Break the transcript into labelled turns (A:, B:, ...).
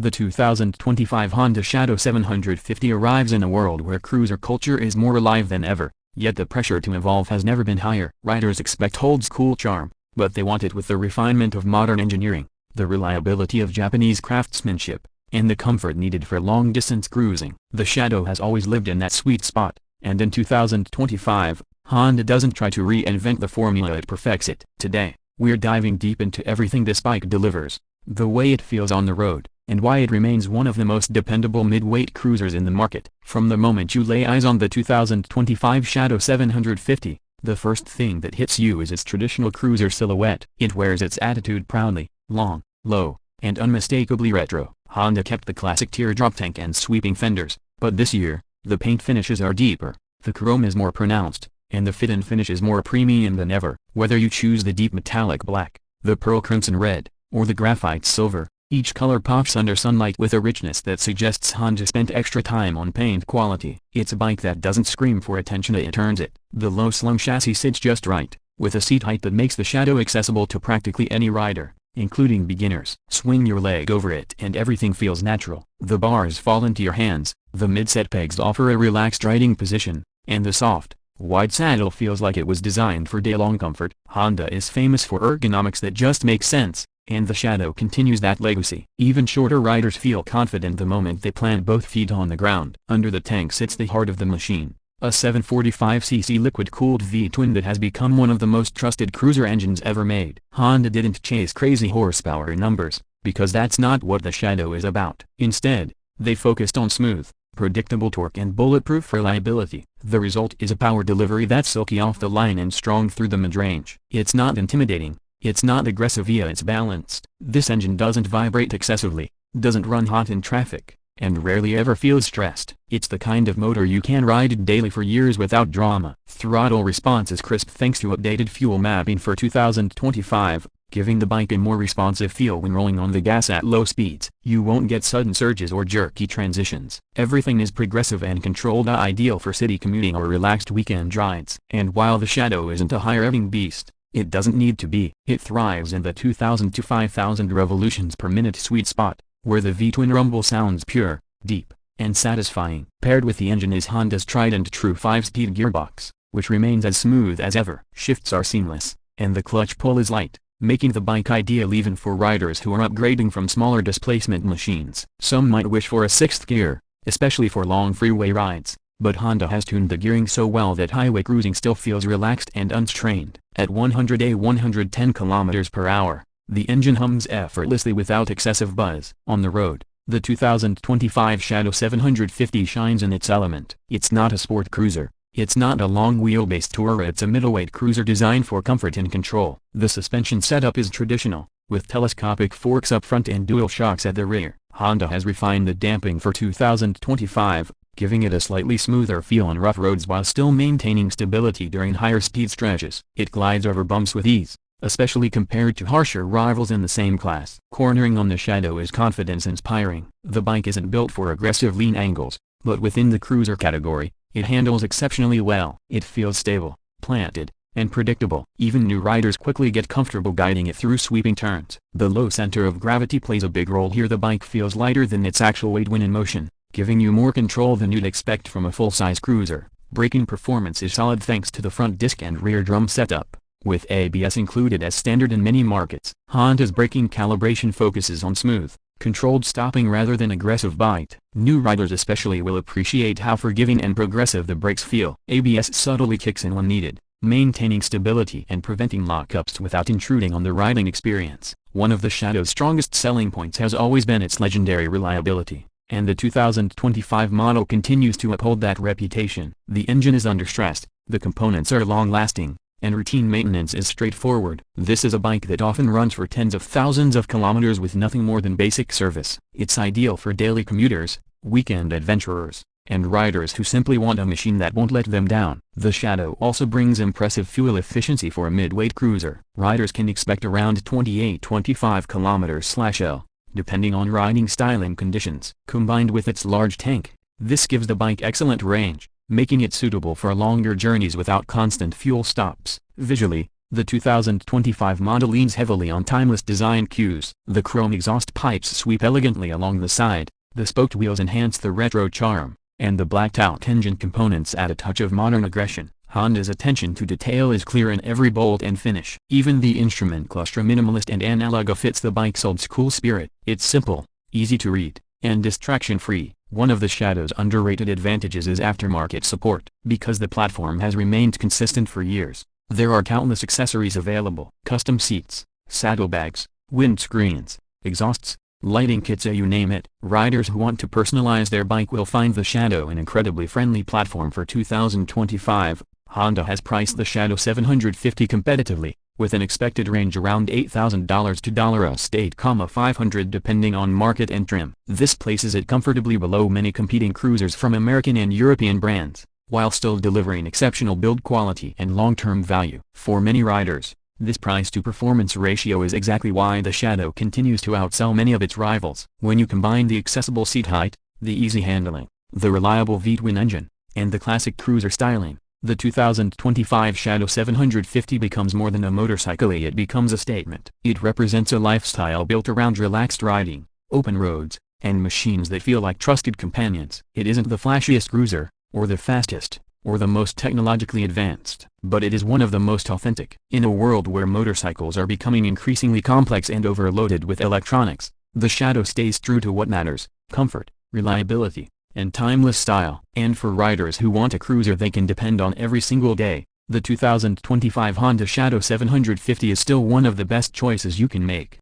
A: The 2025 Honda Shadow 750 arrives in a world where cruiser culture is more alive than ever, yet the pressure to evolve has never been higher. Riders expect old-school charm, but they want it with the refinement of modern engineering, the reliability of Japanese craftsmanship, and the comfort needed for long-distance cruising. The Shadow has always lived in that sweet spot, and in 2025, Honda doesn't try to reinvent the formula, it perfects it. Today, we're diving deep into everything this bike delivers, the way it feels on the road, and why it remains one of the most dependable mid-weight cruisers in the market. From the moment you lay eyes on the 2025 Shadow 750, the first thing that hits you is its traditional cruiser silhouette. It wears its attitude proudly, long, low, and unmistakably retro. Honda kept the classic teardrop tank and sweeping fenders, but this year, the paint finishes are deeper, the chrome is more pronounced, and the fit and finish is more premium than ever. Whether you choose the deep metallic black, the pearl crimson red, or the graphite silver, each color pops under sunlight with a richness that suggests Honda spent extra time on paint quality. It's a bike that doesn't scream for attention, it earns it. The low-slung chassis sits just right, with a seat height that makes the Shadow accessible to practically any rider, including beginners. Swing your leg over it and everything feels natural. The bars fall into your hands, the mid-set pegs offer a relaxed riding position, and the soft, wide saddle feels like it was designed for day-long comfort. Honda is famous for ergonomics that just make sense, and the Shadow continues that legacy. Even shorter riders feel confident the moment they plant both feet on the ground. Under the tank sits the heart of the machine, a 745cc liquid-cooled V-twin that has become one of the most trusted cruiser engines ever made. Honda didn't chase crazy horsepower numbers, because that's not what the Shadow is about. Instead, they focused on smooth, predictable torque and bulletproof reliability. The result is a power delivery that's silky off the line and strong through the mid-range. It's not intimidating, it's not aggressive, yet it's balanced. This engine doesn't vibrate excessively, doesn't run hot in traffic, and rarely ever feels stressed. It's the kind of motor you can ride daily for years without drama. Throttle response is crisp thanks to updated fuel mapping for 2025, giving the bike a more responsive feel when rolling on the gas at low speeds. You won't get sudden surges or jerky transitions. Everything is progressive and controlled, ideal for city commuting or relaxed weekend rides. And while the Shadow isn't a high-revving beast, it doesn't need to be. It thrives in the 2,000 to 5,000 revolutions per minute sweet spot, where the V-twin rumble sounds pure, deep, and satisfying. Paired with the engine is Honda's tried-and-true 5-speed gearbox, which remains as smooth as ever. Shifts are seamless, and the clutch pull is light, making the bike ideal even for riders who are upgrading from smaller displacement machines. Some might wish for a 6th gear, especially for long freeway rides, but Honda has tuned the gearing so well that highway cruising still feels relaxed and unstrained. At 110 km/h, the engine hums effortlessly without excessive buzz. On the road, the 2025 Shadow 750 shines in its element. It's not a sport cruiser, it's not a long-wheelbase tourer, it's a middleweight cruiser designed for comfort and control. The suspension setup is traditional, with telescopic forks up front and dual shocks at the rear. Honda has refined the damping for 2025, giving it a slightly smoother feel on rough roads while still maintaining stability during higher speed stretches. It glides over bumps with ease, especially compared to harsher rivals in the same class. Cornering on the Shadow is confidence-inspiring. The bike isn't built for aggressive lean angles, but within the cruiser category, it handles exceptionally well. It feels stable, planted, and predictable. Even new riders quickly get comfortable guiding it through sweeping turns. The low center of gravity plays a big role here. The bike feels lighter than its actual weight when in motion, giving you more control than you'd expect from a full-size cruiser. Braking performance is solid thanks to the front disc and rear drum setup, with ABS included as standard in many markets. Honda's braking calibration focuses on smooth, controlled stopping rather than aggressive bite. New riders especially will appreciate how forgiving and progressive the brakes feel. ABS subtly kicks in when needed, maintaining stability and preventing lockups without intruding on the riding experience. One of the Shadow's strongest selling points has always been its legendary reliability, and the 2025 model continues to uphold that reputation. The engine is under stress, the components are long-lasting, and routine maintenance is straightforward. This is a bike that often runs for tens of thousands of kilometers with nothing more than basic service. It's ideal for daily commuters, weekend adventurers, and riders who simply want a machine that won't let them down. The Shadow also brings impressive fuel efficiency for a mid-weight cruiser. Riders can expect around 28-25 km/L, depending on riding style and conditions. Combined with its large tank, this gives the bike excellent range, making it suitable for longer journeys without constant fuel stops. Visually, The 2025 model leans heavily on timeless design cues. The chrome exhaust pipes sweep elegantly along the side, the spoked wheels enhance the retro charm, and the blacked-out engine components add a touch of modern aggression. Honda's attention to detail is clear in every bolt and finish. Even the instrument cluster minimalist and analog fits the bike's old-school spirit. It's simple, easy to read, and distraction-free. One of the Shadow's underrated advantages is aftermarket support. Because the platform has remained consistent for years, there are countless accessories available. Custom seats, saddlebags, windscreens, exhausts, lighting kits, you name it. Riders who want to personalize their bike will find the Shadow an incredibly friendly platform. For 2025, Honda has priced the Shadow 750 competitively, with an expected range around $8,000 to $8,500 depending on market and trim. This places it comfortably below many competing cruisers from American and European brands, while still delivering exceptional build quality and long-term value. For many riders, this price-to-performance ratio is exactly why the Shadow continues to outsell many of its rivals. When you combine the accessible seat height, the easy handling, the reliable V-twin engine, and the classic cruiser styling, the 2025 Shadow 750 becomes more than a motorcycle, it becomes a statement. It represents a lifestyle built around relaxed riding, open roads, and machines that feel like trusted companions. It isn't the flashiest cruiser, or the fastest, or the most technologically advanced, but it is one of the most authentic. In a world where motorcycles are becoming increasingly complex and overloaded with electronics, the Shadow stays true to what matters: comfort, reliability, and timeless style. And for riders who want a cruiser they can depend on every single day, the 2025 Honda Shadow 750 is still one of the best choices you can make.